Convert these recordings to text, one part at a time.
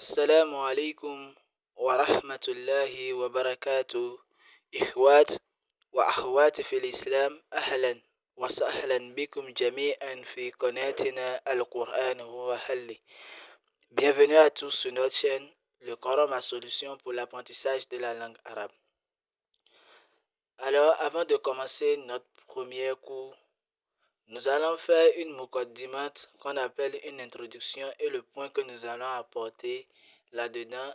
السلام عليكم ورحمة الله وبركاته. إخوات وأخوات في الإسلام، أهلا وسهلا بكم جميعا في قناتنا القرآن هو حلي. Bienvenue à tous sur notre chaîne Le Coran, ma solution pour l'apprentissage de la langue arabe. Alors, avant de commencer notre premier cours, nous allons faire une muqaddimat qu'on appelle une introduction, et le point que nous allons apporter là-dedans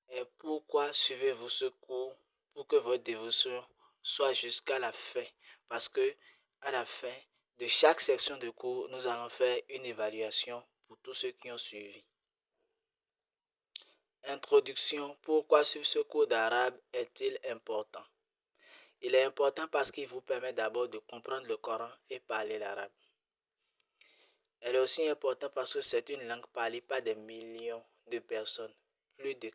est pourquoi suivez-vous ce cours pour que votre dévotion soit jusqu'à la fin. Parce que à la fin de chaque section de cours, nous allons faire une évaluation pour tous ceux qui ont suivi. Introduction. Pourquoi suivre ce cours d'arabe est-il important? Il est important parce qu'il vous permet d'abord de comprendre le Coran et parler l'arabe. Elle est aussi importante parce que c'est une langue parlée par des millions de personnes. Plus de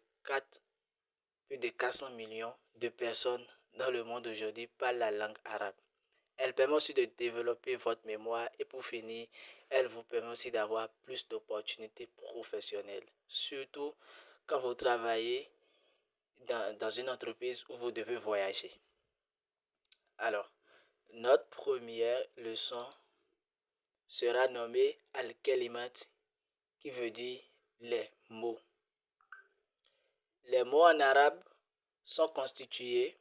400 millions de personnes dans le monde aujourd'hui parlent la langue arabe. Elle permet aussi de développer votre mémoire, et pour finir, elle vous permet aussi d'avoir plus d'opportunités professionnelles. Surtout quand vous travaillez dans une entreprise où vous devez voyager. Alors, notre première leçon sera nommée Al-Kalimat, qui veut dire les mots. Les mots en arabe sont constitués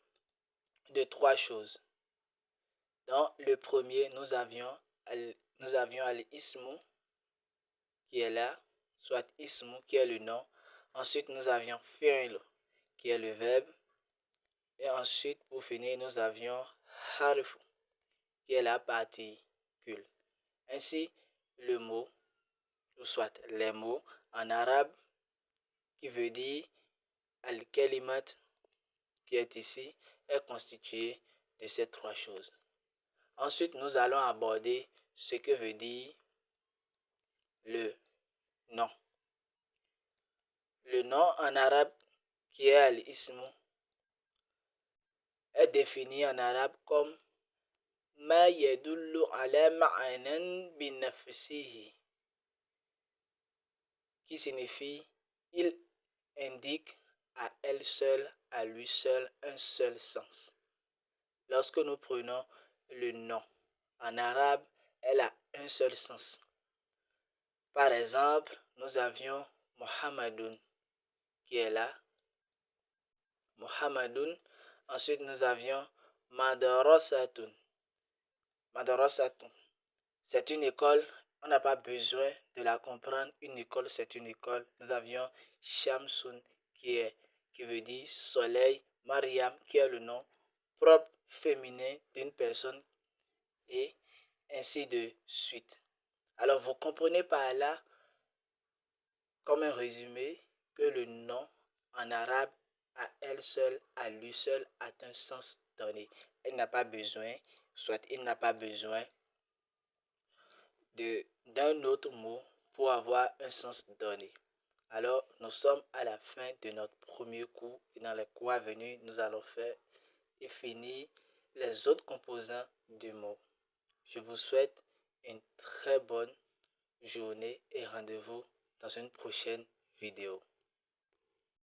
de trois choses. Dans le premier, nous avions al-ismu qui est là, soit ismu qui est le nom. Ensuite, nous avions fi'l qui est le verbe. Et ensuite, pour finir, nous avions harf qui est la particule. Ainsi, le mot, ou soit les mots en arabe qui veut dire al-kalimat qui est ici est constitué de ces trois choses. Ensuite, nous allons aborder ce que veut dire le nom. Le nom en arabe qui est al-ismu est défini en arabe comme ma yadullu ala ma'anan binafsihi, qui signifie il indique à elle seule, à lui seul, un seul sens. Lorsque nous prenons le nom en arabe, elle a un seul sens. Par exemple, nous avions Muhammadun qui est là. Muhammadun. Ensuite, nous avions Madrasatun. Madrasatun. C'est une école. On n'a pas besoin de la comprendre. Une école, c'est une école. Nous avions Shamsun qui veut dire soleil. Mariam qui est le nom propre féminin d'une personne. Et ainsi de suite. Alors, vous comprenez par là, comme un résumé, que le nom en arabe à elle seule, à lui seul, a un sens donné. Elle n'a pas besoin, soit il n'a pas besoin d'un autre mot pour avoir un sens donné. Alors, nous sommes à la fin de notre premier cours, et dans les cours à venir, nous allons faire et finir les autres composants du mot. Je vous souhaite une très bonne journée et rendez-vous dans une prochaine vidéo.